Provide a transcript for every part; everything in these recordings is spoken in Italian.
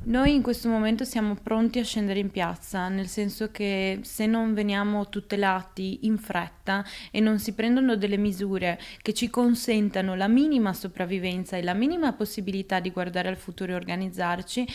Noi in questo momento siamo pronti a scendere in piazza, nel senso che se non veniamo tutelati in fretta e non si prendono delle misure che ci consentano la minima sopravvivenza e la minima possibilità di guardare al futuro e organizzarci,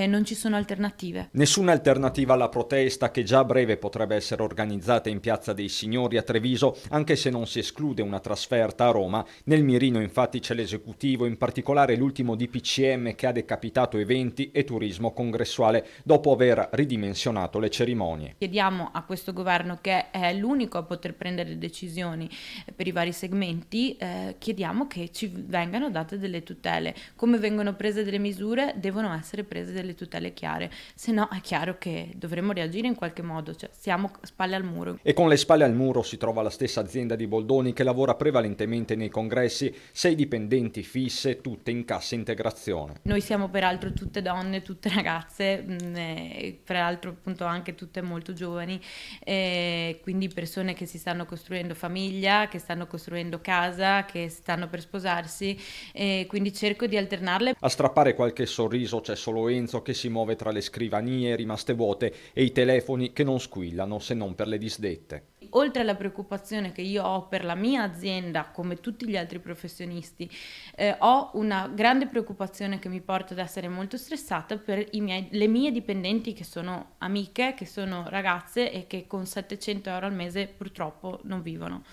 non ci sono alternative. Nessuna alternativa alla protesta che già a breve potrebbe essere organizzata in Piazza dei Signori a Treviso, anche se non si esclude una trasferta a Roma. Nel mirino infatti c'è l'esecutivo, in particolare l'ultimo DPCM che ha decapitato eventi e turismo congressuale dopo aver ridimensionato le cerimonie. Chiediamo a questo governo, che è l'unico a poter prendere decisioni per i vari segmenti, chiediamo che ci vengano date delle tutele. Come vengono prese delle misure, devono essere prese delle tutele chiare, se no è chiaro che dovremo reagire in qualche modo, cioè siamo spalle al muro. E con le spalle al muro si trova la stessa azienda di Boldoni che lavora prevalentemente nei congressi, 6 dipendenti fisse, tutte in cassa integrazione. Noi siamo peraltro tutte donne, tutte ragazze, peraltro appunto anche tutte molto giovani, quindi persone che si stanno costruendo famiglia, che stanno costruendo casa, che stanno per sposarsi, quindi cerco di alternarle. A strappare qualche sorriso c'è solo Enzo che si muove tra le scrivanie rimaste vuote e i telefoni che non squillano se non per le disdette. Oltre alla preoccupazione che io ho per la mia azienda, come tutti gli altri professionisti, ho una grande preoccupazione che mi porta ad essere molto stressata per le mie dipendenti che sono amiche, che sono ragazze e che con 700 euro al mese purtroppo non vivono.